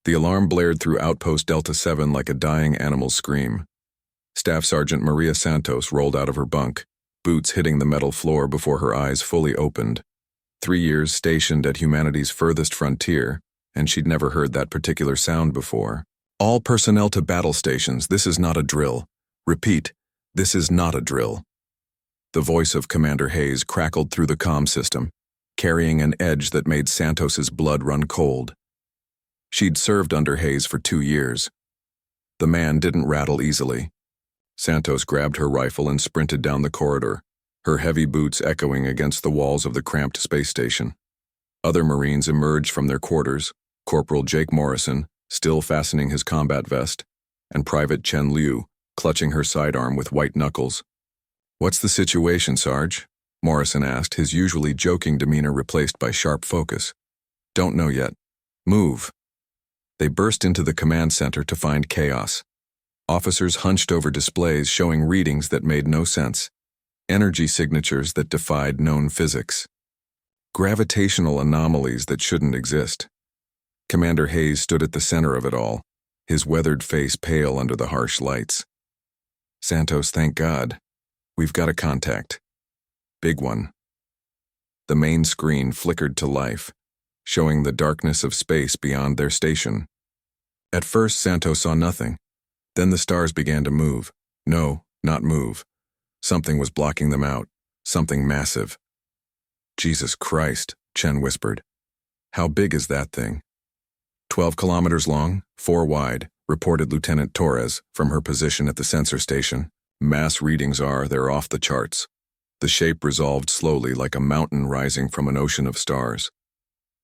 The alarm blared through Outpost Delta 7 like a dying animal's scream. Staff Sergeant Maria Santos rolled out of her bunk, boots hitting the metal floor before her eyes fully opened. 3 years stationed at humanity's furthest frontier, and she'd never heard that particular sound before. All personnel to battle stations, this is not a drill. Repeat, this is not a drill. The voice of Commander Hayes crackled through the comm system, carrying an edge that made Santos's blood run cold. She'd served under Hayes for 2 years. The man didn't rattle easily. Santos grabbed her rifle and sprinted down the corridor, her heavy boots echoing against the walls of the cramped space station. Other Marines emerged from their quarters, Corporal Jake Morrison, still fastening his combat vest, and Private Chen Liu, clutching her sidearm with white knuckles. "What's the situation, Sarge?" Morrison asked, his usually joking demeanor replaced by sharp focus. "Don't know yet. Move." They burst into the command center to find chaos. Officers hunched over displays showing readings that made no sense, energy signatures that defied known physics, gravitational anomalies that shouldn't exist. Commander Hayes stood at the center of it all, his weathered face pale under the harsh lights. "Santos, thank God. We've got a contact. Big one." The main screen flickered to life, showing the darkness of space beyond their station. At first, Santos saw nothing. Then the stars began to move. No, not move. Something was blocking them out, something massive. "Jesus Christ," Chen whispered. "How big is that thing?" 12 kilometers long, 4 wide, reported Lieutenant Torres from her position at the sensor station. "Mass readings they're off the charts." The shape resolved slowly like a mountain rising from an ocean of stars.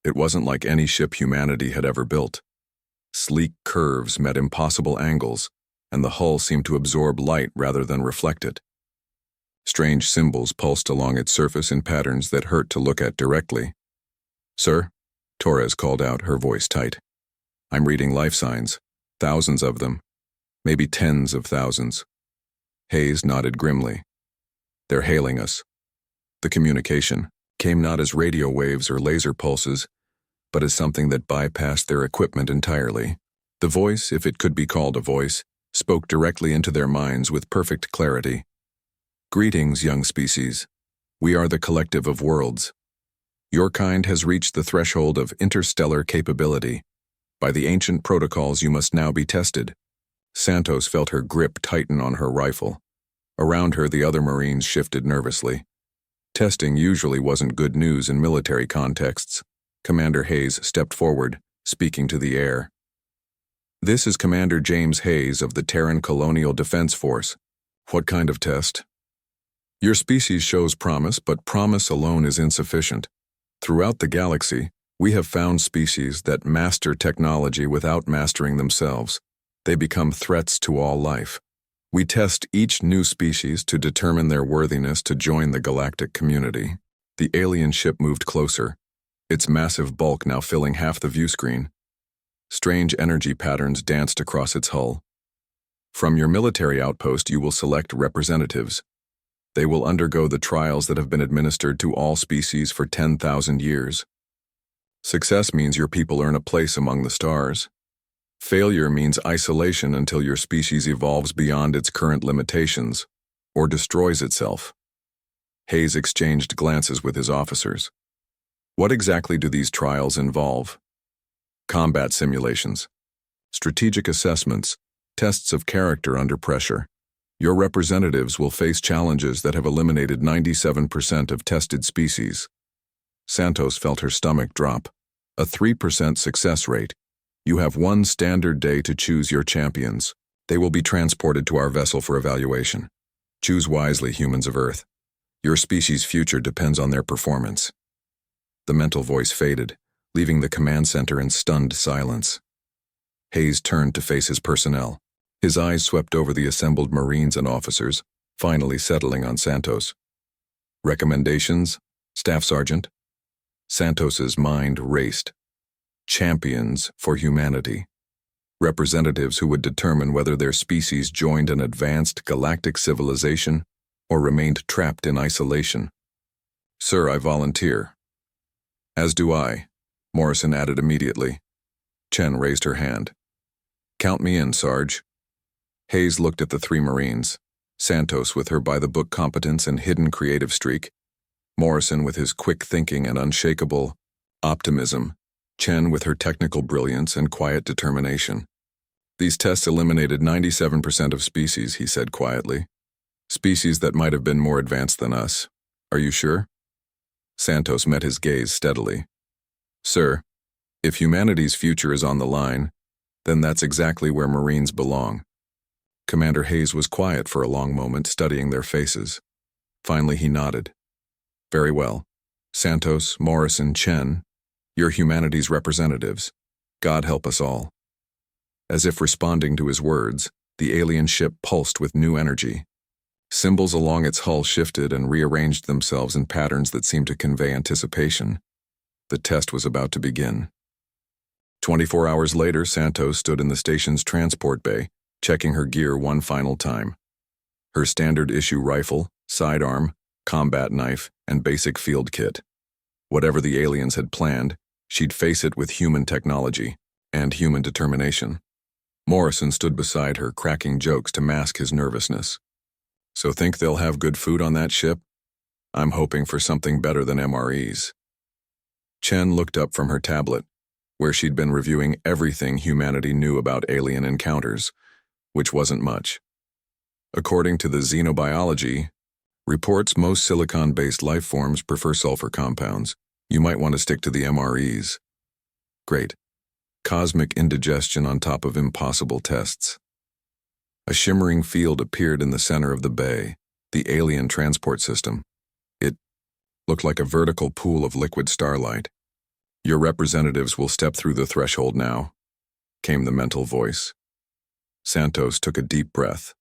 It wasn't like any ship humanity had ever built. Sleek curves met impossible angles, and the hull seemed to absorb light rather than reflect it. Strange symbols pulsed along its surface in patterns that hurt to look at directly. "Sir?" Torres called out, her voice tight. "I'm reading life signs, thousands of them, maybe tens of thousands." Hayes nodded grimly. "They're hailing us." The communication came not as radio waves or laser pulses, but as something that bypassed their equipment entirely. The voice, if it could be called a voice, spoke directly into their minds with perfect clarity. "Greetings, young species. We are the collective of worlds. Your kind has reached the threshold of interstellar capability. By the ancient protocols, you must now be tested." Santos felt her grip tighten on her rifle. Around her, the other Marines shifted nervously. Testing usually wasn't good news in military contexts. Commander Hayes stepped forward, speaking to the air. "This is Commander James Hayes of the Terran Colonial Defense Force. What kind of test?" "Your species shows promise, but promise alone is insufficient. Throughout the galaxy, we have found species that master technology without mastering themselves. They become threats to all life. We test each new species to determine their worthiness to join the galactic community." The alien ship moved closer, its massive bulk now filling half the view screen. Strange energy patterns danced across its hull. "From your military outpost, you will select representatives. They will undergo the trials that have been administered to all species for 10,000 years. Success means your people earn a place among the stars. Failure means isolation until your species evolves beyond its current limitations, or destroys itself." Hayes exchanged glances with his officers. "What exactly do these trials involve?" "Combat simulations, strategic assessments, tests of character under pressure. Your representatives will face challenges that have eliminated 97% of tested species." Santos felt her stomach drop. "A 3% success rate. You have 1 standard day to choose your champions. They will be transported to our vessel for evaluation. Choose wisely, humans of Earth. Your species' future depends on their performance." The mental voice faded, leaving the command center in stunned silence. Hayes turned to face his personnel. His eyes swept over the assembled Marines and officers, finally settling on Santos. "Recommendations, Staff Sergeant?" Santos's mind raced. Champions for humanity. Representatives who would determine whether their species joined an advanced galactic civilization or remained trapped in isolation. "Sir, I volunteer." "As do I," Morrison added immediately. Chen raised her hand. Count me in, Sarge. Hayes looked at the three Marines, Santos with her by-the-book competence and hidden creative streak, Morrison with his quick thinking and unshakable optimism, Chen with her technical brilliance and quiet determination. These tests eliminated 97% of species, he said quietly. Species that might have been more advanced than us. Are you sure? Santos met his gaze steadily. Sir, if humanity's future is on the line, then that's exactly where Marines belong. Commander Hayes was quiet for a long moment, studying their faces. Finally, he nodded. Very well. Santos, Morrison, Chen, you're humanity's representatives. God help us all. As if responding to his words, the alien ship pulsed with new energy. Symbols along its hull shifted and rearranged themselves in patterns that seemed to convey anticipation. The test was about to begin. 24 hours later, Santos stood in the station's transport bay, checking her gear one final time. Her standard-issue rifle, sidearm, combat knife, and basic field kit. Whatever the aliens had planned, she'd face it with human technology and human determination. Morrison stood beside her, cracking jokes to mask his nervousness. So think they'll have good food on that ship? I'm hoping for something better than MREs. Chen looked up from her tablet, where she'd been reviewing everything humanity knew about alien encounters, which wasn't much. According to the xenobiology, reports most silicon-based life forms prefer sulfur compounds. You might want to stick to the MREs. Great. Cosmic indigestion on top of impossible tests. A shimmering field appeared in the center of the bay, the alien transport system. It looked like a vertical pool of liquid starlight. Your representatives will step through the threshold now, came the mental voice. Santos took a deep breath.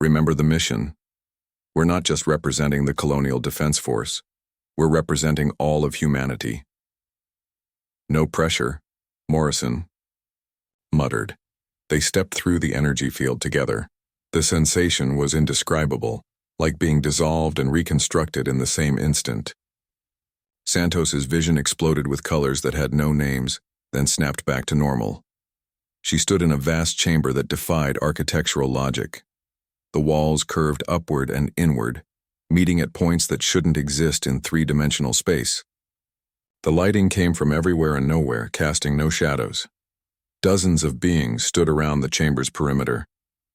Remember the mission. We're not just representing the Colonial Defense Force. We're representing all of humanity. No pressure, Morrison muttered. They stepped through the energy field together. The sensation was indescribable, like being dissolved and reconstructed in the same instant. Santos's vision exploded with colors that had no names, then snapped back to normal. She stood in a vast chamber that defied architectural logic. The walls curved upward and inward, meeting at points that shouldn't exist in three-dimensional space. The lighting came from everywhere and nowhere, casting no shadows. Dozens of beings stood around the chamber's perimeter,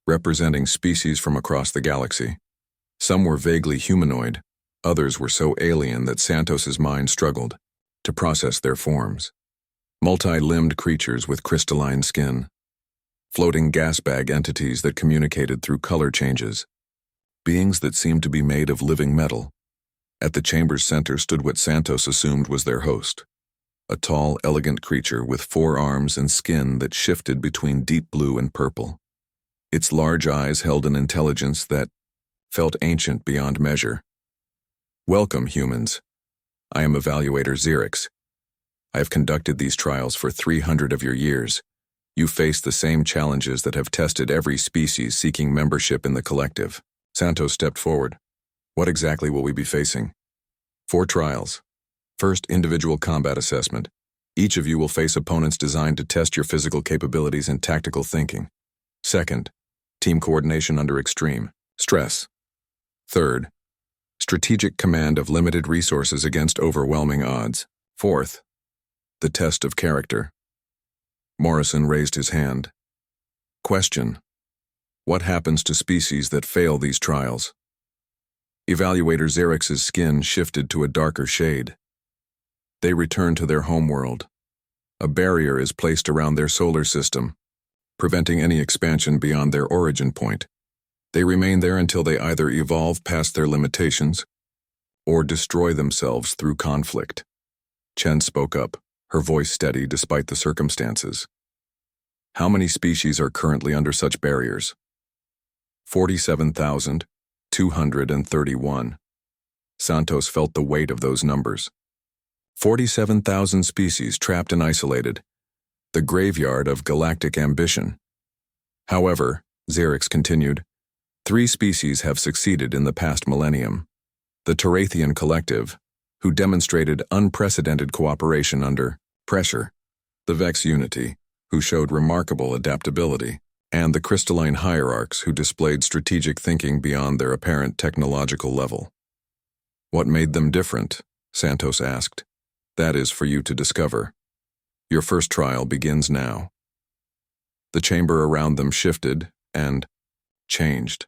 representing species from across the galaxy. Some were vaguely humanoid, others were so alien that Santos's mind struggled to process their forms. Multi-limbed creatures with crystalline skin, floating gas bag entities that communicated through color changes, beings that seemed to be made of living metal. At the chamber's center stood what Santos assumed was their host, a tall, elegant creature with 4 arms and skin that shifted between deep blue and purple. Its large eyes held an intelligence that felt ancient beyond measure. Welcome, humans. I am Evaluator Xerix. I have conducted these trials for 300 of your years. You face the same challenges that have tested every species seeking membership in the collective. Santos stepped forward. What exactly will we be facing? 4 trials. First, individual combat assessment. Each of you will face opponents designed to test your physical capabilities and tactical thinking. Second, team coordination under extreme stress. Third, strategic command of limited resources against overwhelming odds. Fourth, the test of character. Morrison raised his hand. Question: what happens to species that fail these trials? Evaluator Xerix's skin shifted to a darker shade. They return to their homeworld. A barrier is placed around their solar system, preventing any expansion beyond their origin point. They remain there until they either evolve past their limitations or destroy themselves through conflict. Chen spoke up, her voice steady despite the circumstances. How many species are currently under such barriers? 47,231. Santos felt the weight of those numbers. 47,000 species trapped and isolated, the graveyard of galactic ambition. However, Xerix continued, 3 species have succeeded in the past millennium. The Tarathian Collective, who demonstrated unprecedented cooperation under pressure. the Vex Unity, who showed remarkable adaptability, and the crystalline hierarchs who displayed strategic thinking beyond their apparent technological level. What made them different? Santos asked. That is for you to discover. Your first trial begins now. The chamber around them shifted and changed.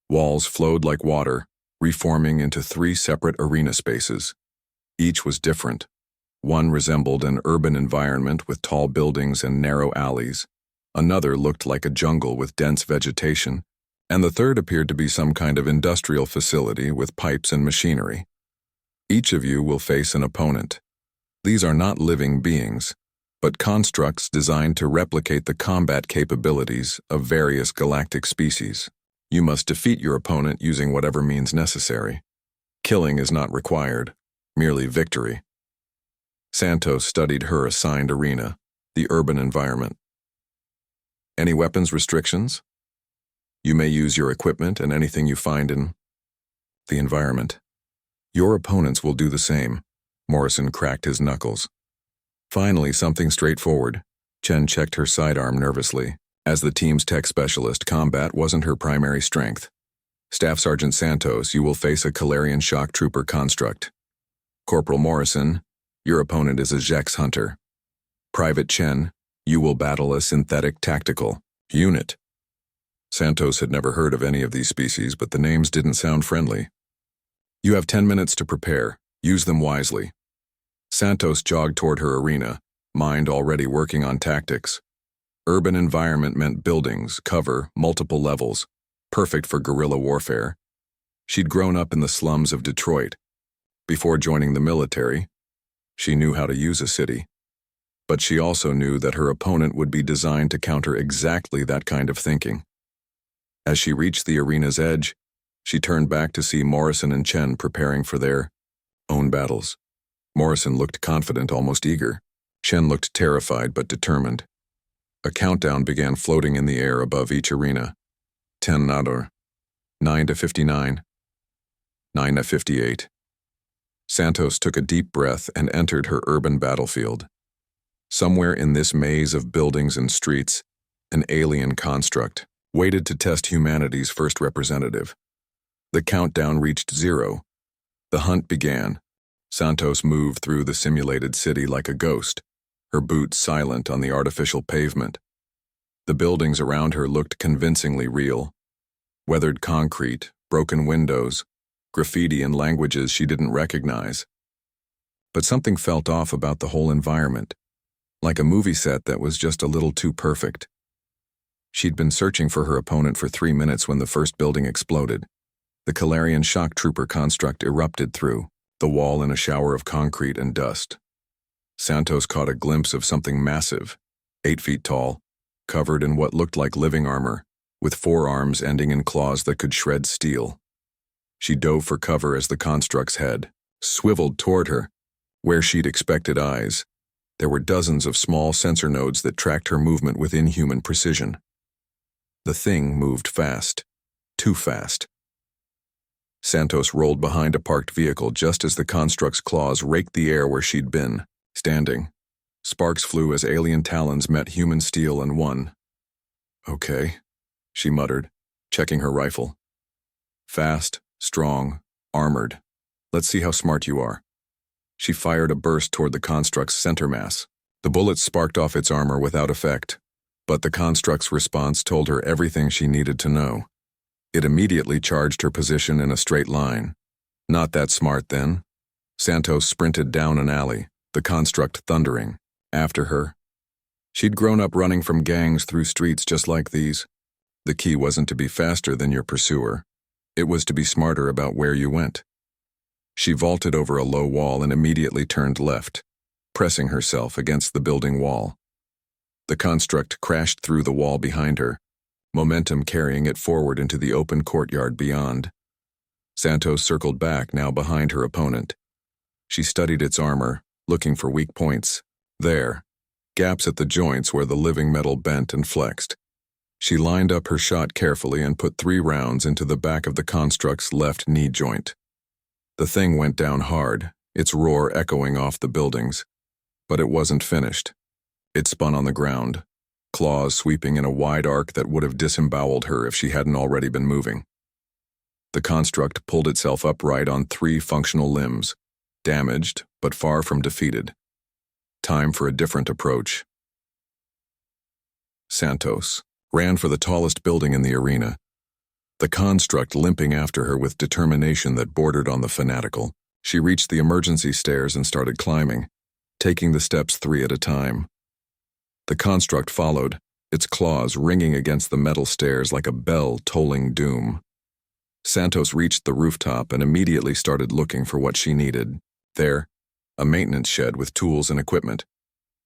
Walls flowed like water, reforming into 3 separate arena spaces. Each was different. One resembled an urban environment with tall buildings and narrow alleys. Another looked like a jungle with dense vegetation, and the third appeared to be some kind of industrial facility with pipes and machinery. Each of you will face an opponent. These are not living beings, but constructs designed to replicate the combat capabilities of various galactic species. You must defeat your opponent using whatever means necessary. Killing is not required, merely victory. Santos studied her assigned arena, the urban environment. Any weapons restrictions? You may use your equipment and anything you find in the environment. Your opponents will do the same. Morrison cracked his knuckles. Finally, something straightforward. Chen checked her sidearm nervously. As the team's tech specialist, combat wasn't her primary strength. Staff Sergeant Santos, you will face a Calarian shock trooper construct. Corporal Morrison, your opponent is a Jex hunter. Private Chen, you will battle a synthetic tactical unit. Santos had never heard of any of these species, but the names didn't sound friendly. You have 10 minutes to prepare. Use them wisely. Santos jogged toward her arena, mind already working on tactics. Urban environment meant buildings, cover, multiple levels, perfect for guerrilla warfare. She'd grown up in the slums of Detroit. Before joining the military, she knew how to use a city. But she also knew that her opponent would be designed to counter exactly that kind of thinking. As she reached the arena's edge, she turned back to see Morrison and Chen preparing for their own battles. Morrison looked confident, almost eager. Chen looked terrified but determined. A countdown began floating in the air above each arena. 10 Nador. 9 to 59. 9 to 58. Santos took a deep breath and entered her urban battlefield. Somewhere in this maze of buildings and streets, an alien construct waited to test humanity's first representative. The countdown reached 0. The hunt began. Santos moved through the simulated city like a ghost, her boots silent on the artificial pavement. The buildings around her looked convincingly real. Weathered concrete, broken windows, graffiti in languages she didn't recognize. But something felt off about the whole environment, like a movie set that was just a little too perfect. She'd been searching for her opponent for 3 minutes when the first building exploded. The Calarian shock trooper construct erupted through the wall in a shower of concrete and dust. Santos caught a glimpse of something massive, 8 feet tall, covered in what looked like living armor, with 4 arms ending in claws that could shred steel. She dove for cover as the construct's head swiveled toward her. Where she'd expected eyes, there were dozens of small sensor nodes that tracked her movement with inhuman precision. The thing moved fast. Too fast. Santos rolled behind a parked vehicle just as the construct's claws raked the air where she'd been, standing. Sparks flew as alien talons met human steel and won. Okay, she muttered, checking her rifle. Fast, strong, armored. Let's see how smart you are. She fired a burst toward the construct's center mass. The bullets sparked off its armor without effect, but the construct's response told her everything she needed to know. It immediately charged her position in a straight line. Not that smart, then. Santos sprinted down an alley, the construct thundering. After her. She'd grown up running from gangs through streets just like these. The key wasn't to be faster than your pursuer. It was to be smarter about where you went. She vaulted over a low wall and immediately turned left, pressing herself against the building wall. The construct crashed through the wall behind her, momentum carrying it forward into the open courtyard beyond. Santos circled back, now behind her opponent. She studied its armor, looking for weak points. There, gaps at the joints where the living metal bent and flexed. She lined up her shot carefully and put 3 rounds into the back of the construct's left knee joint. The thing went down hard, its roar echoing off the buildings. But it wasn't finished. It spun on the ground, claws sweeping in a wide arc that would have disemboweled her if she hadn't already been moving. The construct pulled itself upright on 3 functional limbs, damaged but far from defeated. Time for a different approach. Santos ran for the tallest building in the arena, the construct limping after her with determination that bordered on the fanatical. She reached the emergency stairs and started climbing, taking the steps 3 at a time. The construct followed, its claws ringing against the metal stairs like a bell tolling doom. Santos reached the rooftop and immediately started looking for what she needed. There, a maintenance shed with tools and equipment.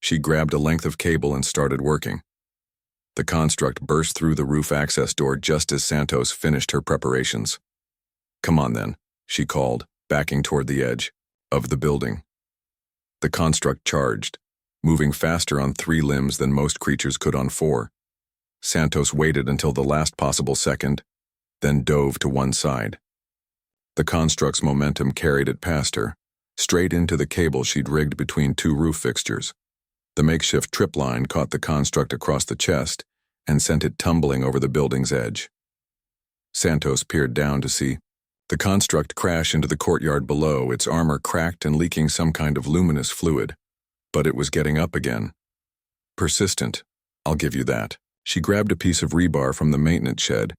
She grabbed a length of cable and started working. The construct burst through the roof access door just as Santos finished her preparations. "Come on then," she called, backing toward the edge of the building. The construct charged, moving faster on 3 limbs than most creatures could on 4. Santos waited until the last possible second, then dove to one side. The construct's momentum carried it past her, straight into the cable she'd rigged between 2 roof fixtures. The makeshift trip line caught the construct across the chest and sent it tumbling over the building's edge. Santos peered down to see the construct crash into the courtyard below, its armor cracked and leaking some kind of luminous fluid. But it was getting up again. Persistent, I'll give you that. She grabbed a piece of rebar from the maintenance shed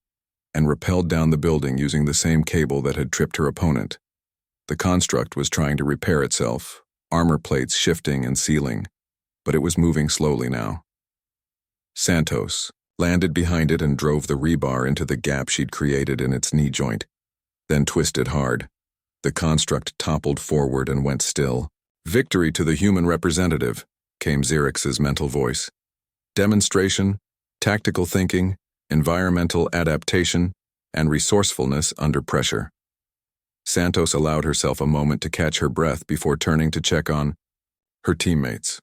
and rappelled down the building using the same cable that had tripped her opponent. The construct was trying to repair itself, armor plates shifting and sealing, but it was moving slowly now. Santos landed behind it and drove the rebar into the gap she'd created in its knee joint, then twisted hard. The construct toppled forward and went still. "Victory to the human representative," came Xerx's mental voice. "Demonstration, tactical thinking, environmental adaptation, and resourcefulness under pressure." Santos allowed herself a moment to catch her breath before turning to check on her teammates.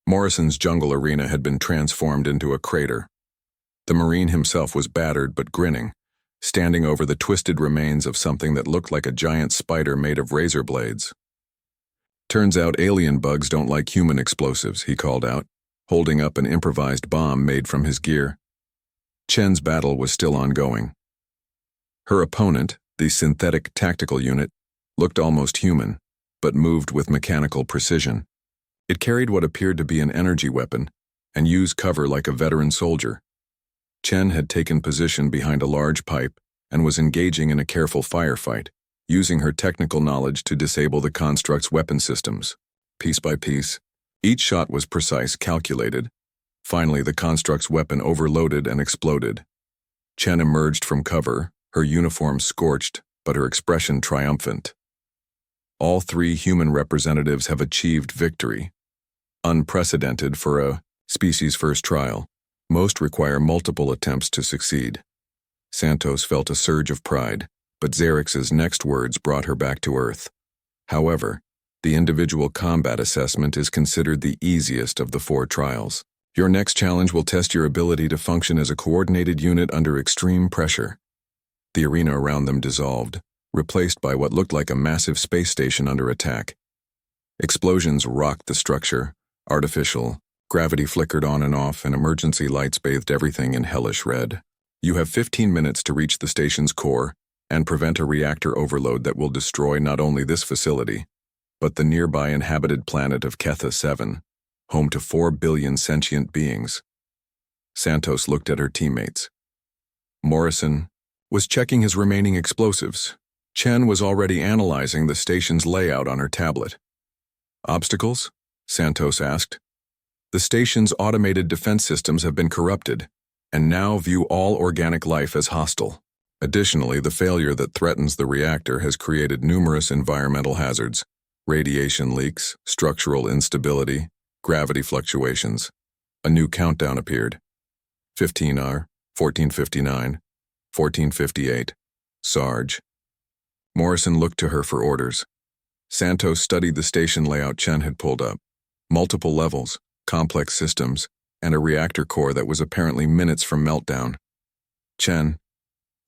Morrison's jungle arena had been transformed into a crater. The Marine himself was battered but grinning, standing over the twisted remains of something that looked like a giant spider made of razor blades. "Turns out alien bugs don't like human explosives," he called out, holding up an improvised bomb made from his gear. Chen's battle was still ongoing. Her opponent, the synthetic tactical unit, looked almost human, but moved with mechanical precision. It carried what appeared to be an energy weapon and used cover like a veteran soldier. Chen had taken position behind a large pipe and was engaging in a careful firefight, using her technical knowledge to disable the construct's weapon systems. Piece by piece, each shot was precise, calculated. Finally, the construct's weapon overloaded and exploded. Chen emerged from cover, her uniform scorched, but her expression triumphant. All 3 human representatives have achieved victory. Unprecedented for a species-first trial. Most require multiple attempts to succeed. Santos felt a surge of pride, but Xerx's next words brought her back to earth. However, the individual combat assessment is considered the easiest of the 4 trials. Your next challenge will test your ability to function as a coordinated unit under extreme pressure. The arena around them dissolved, replaced by what looked like a massive space station under attack. Explosions rocked the structure, artificial. Gravity flickered on and off, and emergency lights bathed everything in hellish red. You have 15 minutes to reach the station's core and prevent a reactor overload that will destroy not only this facility, but the nearby inhabited planet of Ketha 7, home to 4 billion sentient beings. Santos looked at her teammates. Morrison was checking his remaining explosives. Chen was already analyzing the station's layout on her tablet. "Obstacles?" Santos asked. "The station's automated defense systems have been corrupted, and now view all organic life as hostile. Additionally, the failure that threatens the reactor has created numerous environmental hazards, radiation leaks, structural instability, gravity fluctuations." A new countdown appeared. 15R, 1459, 1458. Sarge. Morrison looked to her for orders. Santos studied the station layout Chen had pulled up. Multiple levels, complex systems, and a reactor core that was apparently minutes from meltdown. "Chen,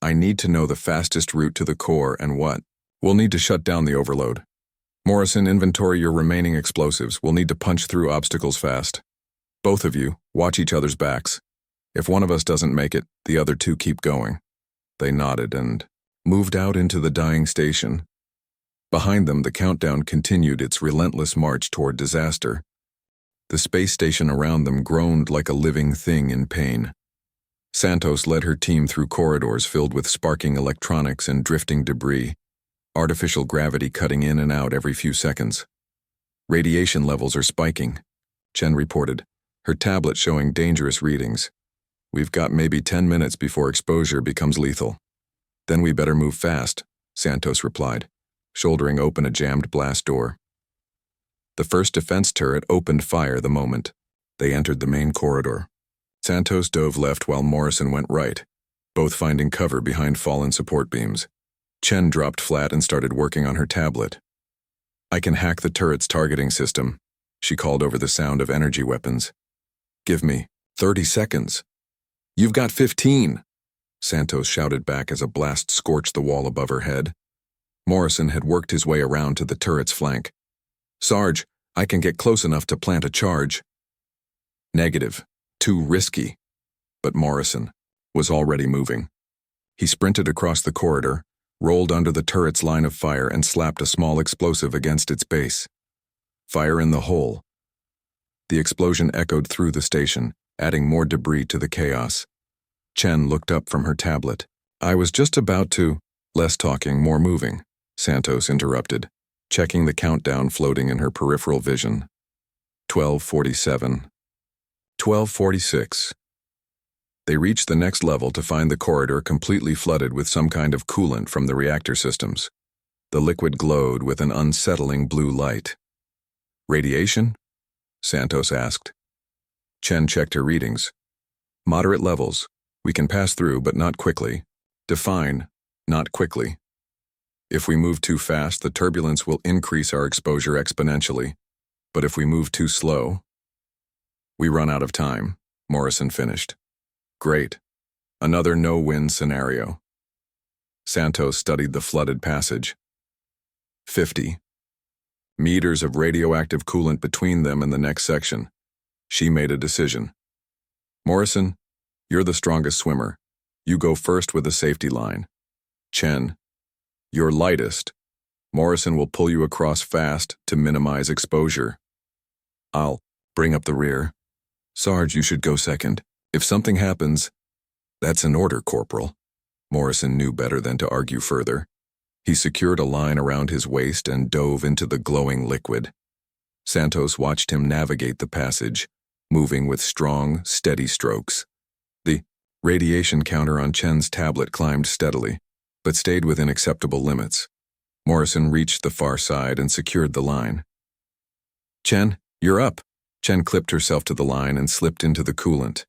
I need to know the fastest route to the core and what. We'll need to shut down the overload. Morrison, inventory your remaining explosives. We'll need to punch through obstacles fast." Both of you, watch each other's backs. If one of us doesn't make it, the other two keep going." They nodded and moved out into the dying station. Behind them, the countdown continued its relentless march toward disaster. The space station around them groaned like a living thing in pain. Santos led her team through corridors filled with sparking electronics and drifting debris, artificial gravity cutting in and out every few seconds. "Radiation levels are spiking," Chen reported, her tablet showing dangerous readings. "We've got maybe 10 minutes before exposure becomes lethal." "Then we better move fast," Santos replied, shouldering open a jammed blast door. The first defense turret opened fire the moment they entered the main corridor. Santos dove left while Morrison went right, both finding cover behind fallen support beams. Chen dropped flat and started working on her tablet. "I can hack the turret's targeting system," she called over the sound of energy weapons. "Give me 30 seconds. "You've got 15, Santos shouted back as a blast scorched the wall above her head. Morrison had worked his way around to the turret's flank. "Sarge, I can get close enough to plant a charge." "Negative. Too risky." But Morrison was already moving. He sprinted across the corridor, rolled under the turret's line of fire, and slapped a small explosive against its base. Fire in the hole. The explosion echoed through the station, adding more debris to the chaos. Chen looked up from her tablet. "I was just about to—" "Less talking, more moving," Santos interrupted, checking the countdown floating in her peripheral vision. 12:47. 12:46. They reached the next level to find the corridor completely flooded with some kind of coolant from the reactor systems. The liquid glowed with an unsettling blue light. "Radiation?" Santos asked. Chen checked her readings. "Moderate levels. We can pass through, but not quickly. Define, not quickly. If we move too fast, the turbulence will increase our exposure exponentially. But if we move too slow—" "We run out of time," Morrison finished. "Great. Another no-win scenario." Santos studied the flooded passage. 50 meters of radioactive coolant between them and the next section. She made a decision. "Morrison, you're the strongest swimmer. You go first with a safety line. Chen, you're lightest. Morrison will pull you across fast to minimize exposure. I'll bring up the rear. Sarge, you should go second. If something happens—" "That's an order, Corporal." Morrison knew better than to argue further. He secured a line around his waist and dove into the glowing liquid. Santos watched him navigate the passage, moving with strong, steady strokes. The radiation counter on Chen's tablet climbed steadily, but stayed within acceptable limits. Morrison reached the far side and secured the line. "Chen, you're up." Chen clipped herself to the line and slipped into the coolant.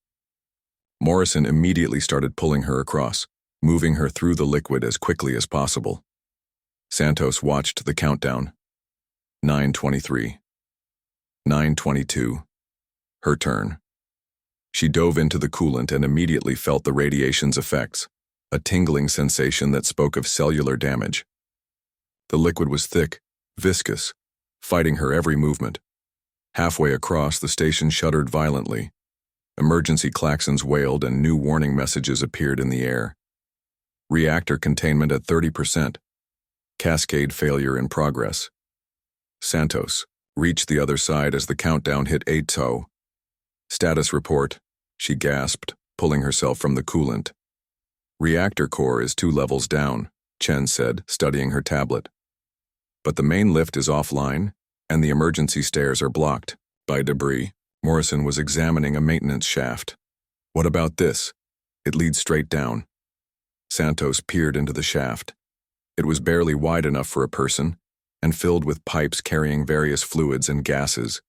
Morrison immediately started pulling her across, moving her through the liquid as quickly as possible. Santos watched the countdown. 9:23. 9:22. Her turn. She dove into the coolant and immediately felt the radiation's effects, a tingling sensation that spoke of cellular damage. The liquid was thick, viscous, fighting her every movement. Halfway across, the station shuddered violently. Emergency klaxons wailed and new warning messages appeared in the air. Reactor containment at 30%. Cascade failure in progress. Santos reached the other side as the countdown hit 8:00. "Status report," she gasped, pulling herself from the coolant. "Reactor core is 2 levels down," Chen said, studying her tablet. "But the main lift is offline, and the emergency stairs are blocked by debris." Morrison was examining a maintenance shaft. "What about this? It leads straight down." Santos peered into the shaft. It was barely wide enough for a person, and filled with pipes carrying various fluids and gases.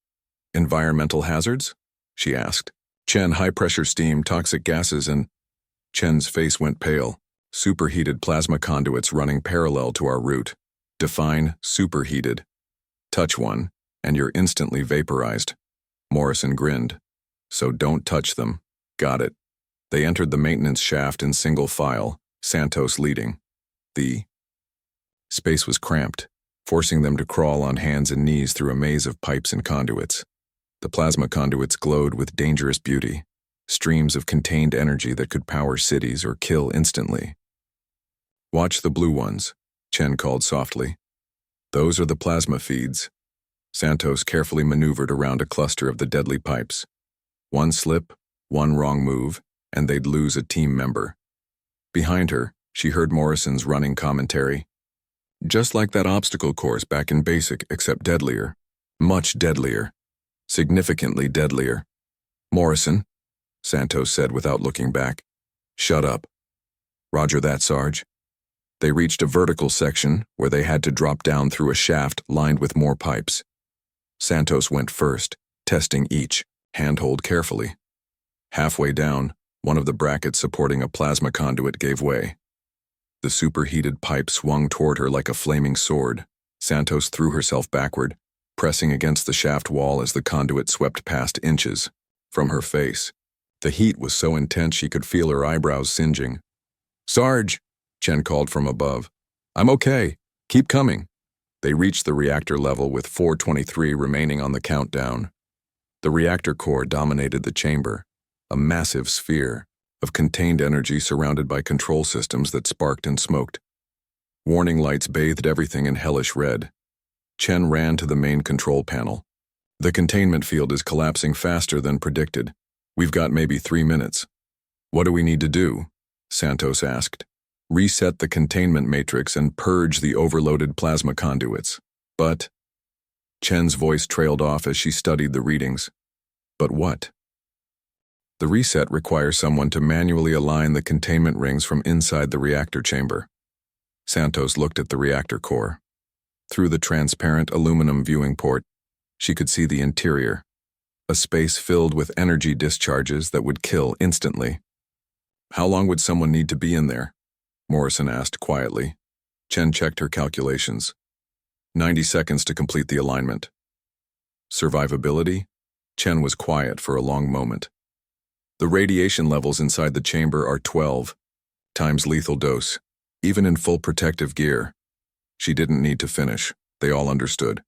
"Environmental hazards?" she asked. "Chen, high-pressure steam, toxic gases, and—" Chen's face went pale. "Superheated plasma conduits running parallel to our route. Define superheated. Touch one, and you're instantly vaporized." Morrison grinned. "So don't touch them." "Got it." They entered the maintenance shaft in single file, Santos leading. The space was cramped, forcing them to crawl on hands and knees through a maze of pipes and conduits. The plasma conduits glowed with dangerous beauty, streams of contained energy that could power cities or kill instantly. "Watch the blue ones," Chen called softly. "Those are the plasma feeds." Santos carefully maneuvered around a cluster of the deadly pipes. One slip, one wrong move, and they'd lose a team member. Behind her, she heard Morrison's running commentary. "Just like that obstacle course back in basic, except deadlier. Much deadlier. Significantly deadlier." "Morrison," Santos said without looking back. "Shut up." "Roger that, Sarge." They reached a vertical section where they had to drop down through a shaft lined with more pipes. Santos went first, testing each, handhold carefully. Halfway down, one of the brackets supporting a plasma conduit gave way. The superheated pipe swung toward her like a flaming sword. Santos threw herself backward, pressing against the shaft wall as the conduit swept past inches from her face. The heat was so intense she could feel her eyebrows singeing. "Sarge," Chen called from above. "I'm okay. Keep coming." They reached the reactor level with 423 remaining on the countdown. The reactor core dominated the chamber, a massive sphere of contained energy surrounded by control systems that sparked and smoked. Warning lights bathed everything in hellish red. Chen ran to the main control panel. "The containment field is collapsing faster than predicted. We've got maybe 3 minutes." "What do we need to do?" Santos asked. "Reset the containment matrix and purge the overloaded plasma conduits." "But..." Chen's voice trailed off as she studied the readings. "But what?" "The reset requires someone to manually align the containment rings from inside the reactor chamber." Santos looked at the reactor core. Through the transparent aluminum viewing port, she could see the interior, a space filled with energy discharges that would kill instantly. "How long would someone need to be in there?" Morrison asked quietly. Chen checked her calculations. 90 seconds to complete the alignment. "Survivability?" Chen was quiet for a long moment. "The radiation levels inside the chamber are 12 times lethal dose, even in full protective gear." She didn't need to finish. They all understood.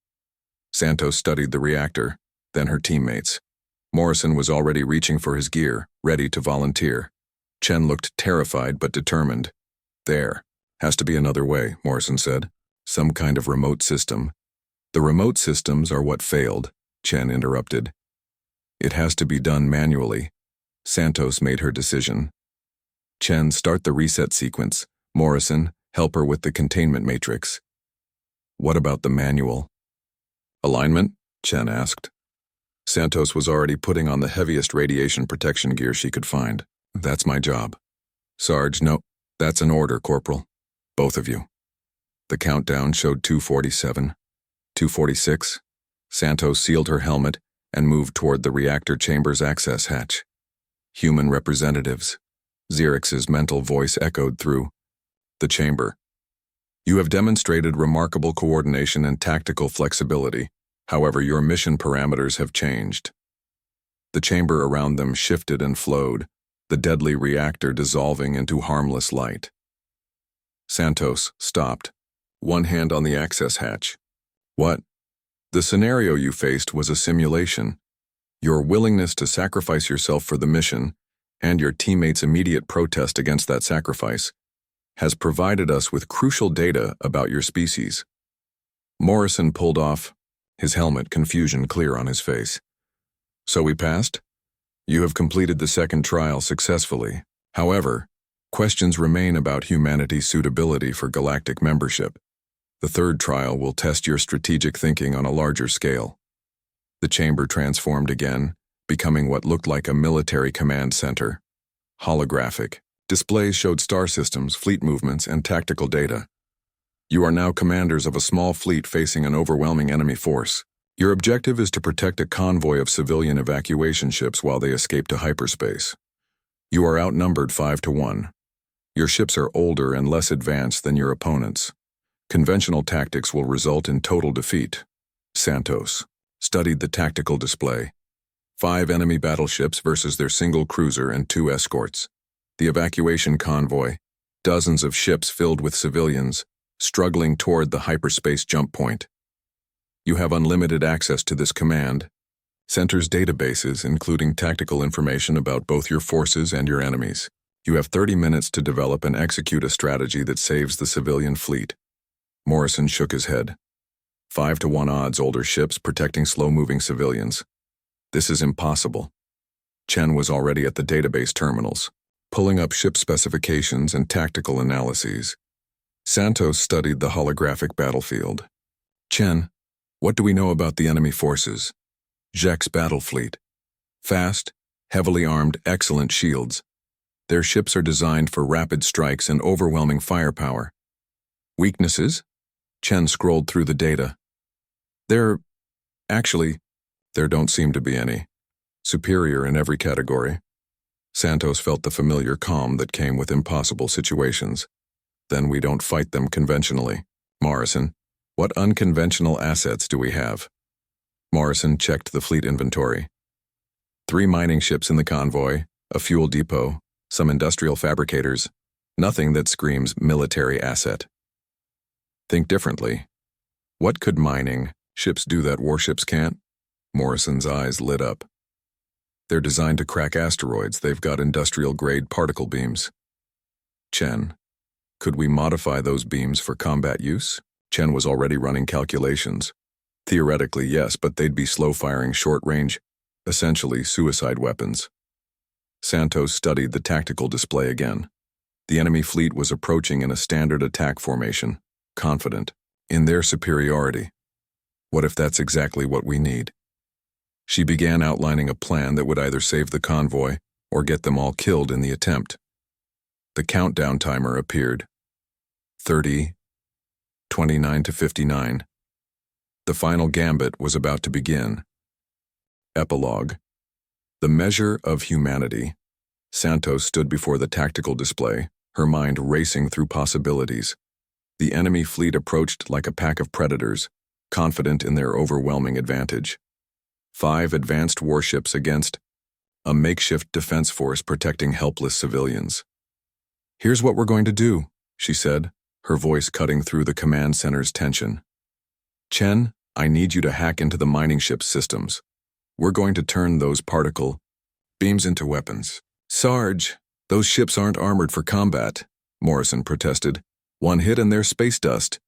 Santos studied the reactor, then her teammates. Morrison was already reaching for his gear, ready to volunteer. Chen looked terrified but determined. "There has to be another way," Morrison said. "Some kind of remote system." "The remote systems are what failed," Chen interrupted. "It has to be done manually." Santos made her decision. "Chen, start the reset sequence. Morrison, help her with the containment matrix." "What about the manual?" "Alignment?" Chen asked. Santos was already putting on the heaviest radiation protection gear she could find. "That's my job." "Sarge, no. That's an order, Corporal. Both of you." The countdown showed 2:47. 2:46. Santos sealed her helmet and moved toward the reactor chamber's access hatch. "Human representatives." Xerx's mental voice echoed through the chamber. "You have demonstrated remarkable coordination and tactical flexibility. However, your mission parameters have changed." The chamber around them shifted and flowed, the deadly reactor dissolving into harmless light. Santos stopped, one hand on the access hatch. "What?" "The scenario you faced was a simulation. Your willingness to sacrifice yourself for the mission, and your teammates' immediate protest against that sacrifice, has provided us with crucial data about your species." Morrison pulled off his helmet, confusion clear on his face. "So we passed? You have completed the second trial successfully. However, questions remain about humanity's suitability for galactic membership. The third trial will test your strategic thinking on a larger scale." The chamber transformed again, becoming what looked like a military command center. Holographic. Displays showed star systems, fleet movements, and tactical data. "You are now commanders of a small fleet facing an overwhelming enemy force. Your objective is to protect a convoy of civilian evacuation ships while they escape to hyperspace. You are outnumbered 5-1. Your ships are older and less advanced than your opponents. Conventional tactics will result in total defeat." Santos studied the tactical display. 5 enemy battleships versus their single cruiser and 2 escorts. The evacuation convoy, dozens of ships filled with civilians, struggling toward the hyperspace jump point. "You have unlimited access to this command. Centers databases, including tactical information about both your forces and your enemies. You have 30 minutes to develop and execute a strategy that saves the civilian fleet. Morrison shook his head. 5-to-1 odds older ships protecting slow-moving civilians. This is impossible. Chen was already at the database terminals, pulling up ship specifications and tactical analyses. Santos studied the holographic battlefield. Chen, what do we know about the enemy forces? Zhek's battle fleet. Fast, heavily armed, excellent shields. Their ships are designed for rapid strikes and overwhelming firepower. Weaknesses? Chen scrolled through the data. There don't seem to be any. Superior in every category. Santos felt the familiar calm that came with impossible situations. Then we don't fight them conventionally. Morrison, what unconventional assets do we have? Morrison checked the fleet inventory. 3 mining ships in the convoy, a fuel depot, some industrial fabricators, nothing that screams military asset. Think differently. What could mining ships do that warships can't? Morrison's eyes lit up. They're designed to crack asteroids. They've got industrial-grade particle beams. Chen, could we modify those beams for combat use? Chen was already running calculations. Theoretically, yes, but they'd be slow-firing short-range, essentially suicide weapons. Santos studied the tactical display again. The enemy fleet was approaching in a standard attack formation, confident in their superiority. What if that's exactly what we need? She began outlining a plan that would either save the convoy or get them all killed in the attempt. The countdown timer appeared. 30, 29 to 59. The final gambit was about to begin. Epilogue. The measure of humanity. Santos stood before the tactical display, her mind racing through possibilities. The enemy fleet approached like a pack of predators, confident in their overwhelming advantage. 5 advanced warships against a makeshift defense force protecting helpless civilians. Here's what we're going to do, she said, her voice cutting through the command center's tension. Chen, I need you to hack into the mining ship's systems. We're going to turn those particle beams into weapons. Sarge, those ships aren't armored for combat, Morrison protested. One hit and they're space dust.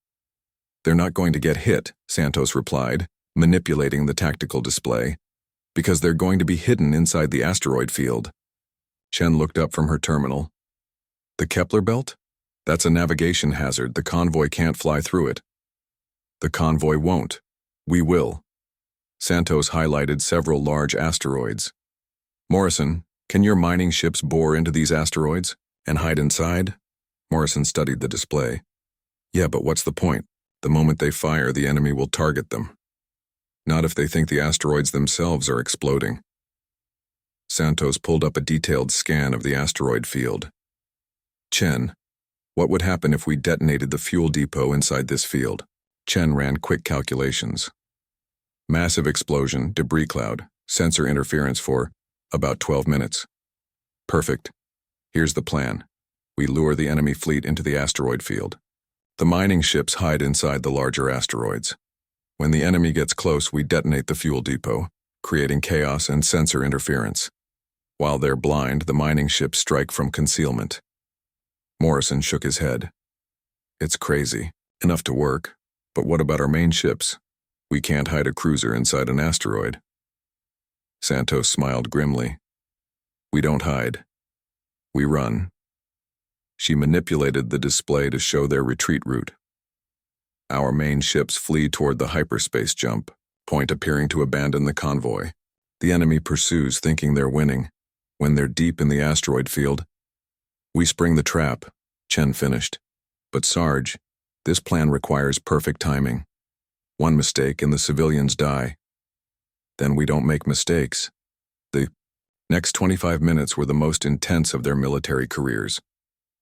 They're not going to get hit, Santos replied, manipulating the tactical display, because they're going to be hidden inside the asteroid field. Chen looked up from her terminal. The Kepler belt? That's a navigation hazard. The convoy can't fly through it. The convoy won't. We will. Santos highlighted several large asteroids. Morrison, can your mining ships bore into these asteroids and hide inside? Morrison studied the display. Yeah, but what's the point? The moment they fire, the enemy will target them. Not if they think the asteroids themselves are exploding. Santos pulled up a detailed scan of the asteroid field. Chen, what would happen if we detonated the fuel depot inside this field? Chen ran quick calculations. Massive explosion, debris cloud, sensor interference for about 12 minutes. Perfect. Here's the plan. We lure the enemy fleet into the asteroid field. The mining ships hide inside the larger asteroids. When the enemy gets close, we detonate the fuel depot, creating chaos and sensor interference. While they're blind, the mining ships strike from concealment. Morrison shook his head. It's crazy. Enough to work. But what about our main ships? We can't hide a cruiser inside an asteroid. Santos smiled grimly. We don't hide. We run. She manipulated the display to show their retreat route. Our main ships flee toward the hyperspace jump, point appearing to abandon the convoy. The enemy pursues, thinking they're winning. When they're deep in the asteroid field, we spring the trap, Chen finished. But Sarge, this plan requires perfect timing. One mistake and the civilians die. Then we don't make mistakes. The next 25 minutes were the most intense of their military careers.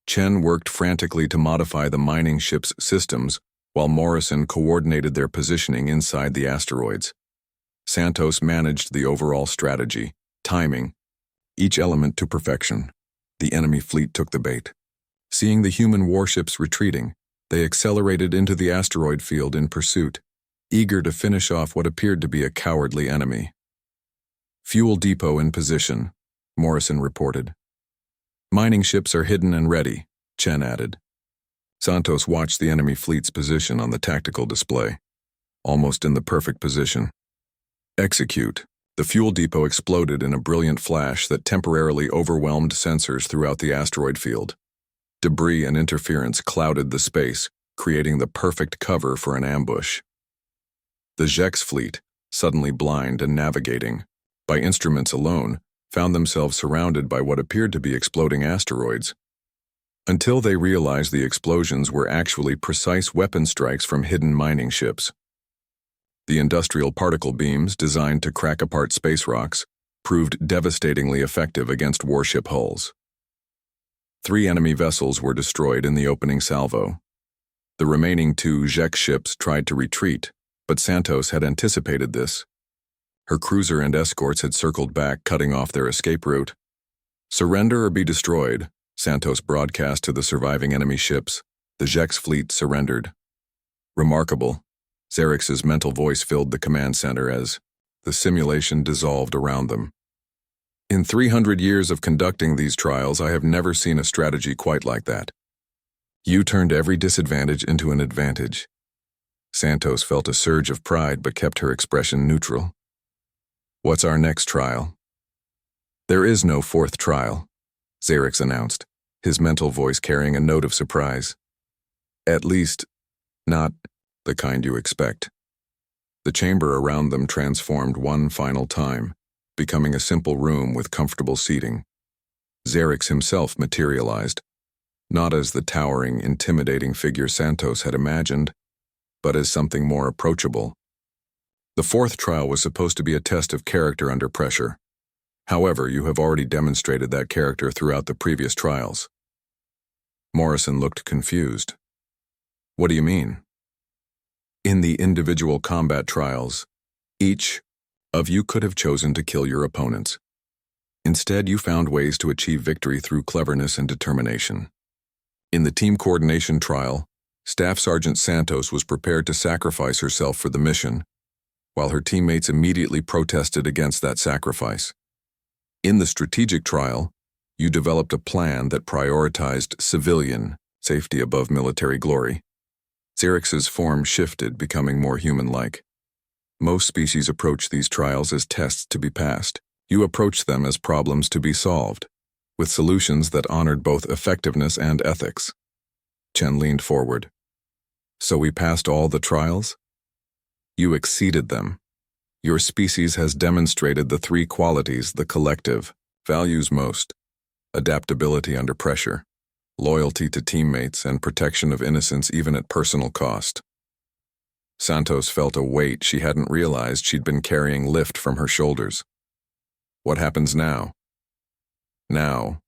Chen worked frantically to modify the mining ship's systems, while Morrison coordinated their positioning inside the asteroids. Santos managed the overall strategy, timing, each element to perfection. The enemy fleet took the bait. Seeing the human warships retreating, they accelerated into the asteroid field in pursuit, eager to finish off what appeared to be a cowardly enemy. Fuel depot in position, Morrison reported. Mining ships are hidden and ready, Chen added. Santos watched the enemy fleet's position on the tactical display, almost in the perfect position. Execute. The fuel depot exploded in a brilliant flash that temporarily overwhelmed sensors throughout the asteroid field. Debris and interference clouded the space, creating the perfect cover for an ambush. The Zhek's fleet, suddenly blind and navigating by instruments alone, found themselves surrounded by what appeared to be exploding asteroids, until they realized the explosions were actually precise weapon strikes from hidden mining ships. The industrial particle beams designed to crack apart space rocks proved devastatingly effective against warship hulls. 3 enemy vessels were destroyed in the opening salvo. The remaining 2 Zhek ships tried to retreat, but Santos had anticipated this. Her cruiser and escorts had circled back, cutting off their escape route. Surrender or be destroyed, Santos broadcast to the surviving enemy ships. The Zhek's fleet surrendered. Remarkable. Xerx's mental voice filled the command center as the simulation dissolved around them. In 300 years of conducting these trials, I have never seen a strategy quite like that. You turned every disadvantage into an advantage. Santos felt a surge of pride but kept her expression neutral. What's our next trial? There is no 4th trial, Xerx announced, his mental voice carrying a note of surprise. At least, not the kind you expect. The chamber around them transformed one final time, becoming a simple room with comfortable seating. Xerx himself materialized, not as the towering, intimidating figure Santos had imagined, but as something more approachable. The 4th trial was supposed to be a test of character under pressure. However, you have already demonstrated that character throughout the previous trials. Morrison looked confused. What do you mean? In the individual combat trials, each of you could have chosen to kill your opponents. Instead, you found ways to achieve victory through cleverness and determination. In the team coordination trial, Staff Sergeant Santos was prepared to sacrifice herself for the mission, while her teammates immediately protested against that sacrifice. In the strategic trial, you developed a plan that prioritized civilian safety above military glory. Xerx's form shifted, becoming more human-like. Most species approach these trials as tests to be passed. You approach them as problems to be solved, with solutions that honored both effectiveness and ethics. Chen leaned forward. So we passed all the trials? You exceeded them. Your species has demonstrated the 3 qualities the collective values most: adaptability under pressure, loyalty to teammates, and protection of innocence even at personal cost. Santos felt a weight she hadn't realized she'd been carrying lift from her shoulders. What happens now? Now,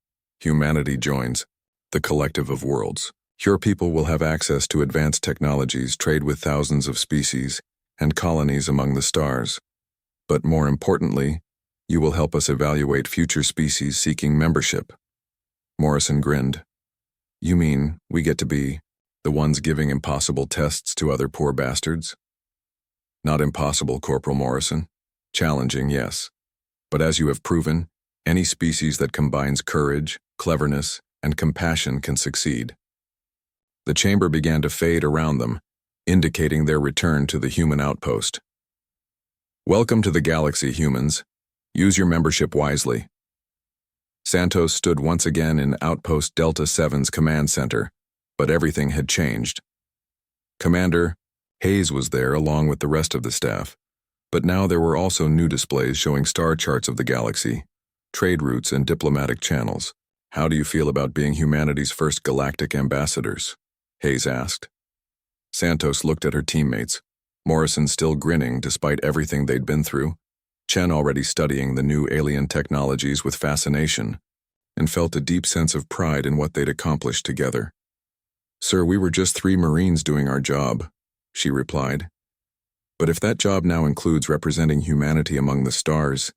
humanity joins the collective of worlds. Your people will have access to advanced technologies, trade with thousands of species, and colonies among the stars. But more importantly, you will help us evaluate future species seeking membership. Morrison grinned. You mean we get to be the ones giving impossible tests to other poor bastards? Not impossible, Corporal Morrison. Challenging, yes. But as you have proven, any species that combines courage, cleverness, and compassion can succeed. The chamber began to fade around them, indicating their return to the human outpost. Welcome to the galaxy, humans. Use your membership wisely. Santos stood once again in Outpost Delta 7's command center, but everything had changed. Commander Hayes was there along with the rest of the staff, but now there were also new displays showing star charts of the galaxy, trade routes, and diplomatic channels. How do you feel about being humanity's first galactic ambassadors? Hayes asked. Santos looked at her teammates, Morrison still grinning despite everything they'd been through, Chen already studying the new alien technologies with fascination, and felt a deep sense of pride in what they'd accomplished together. Sir, we were just 3 Marines doing our job, she replied. But if that job now includes representing humanity among the stars,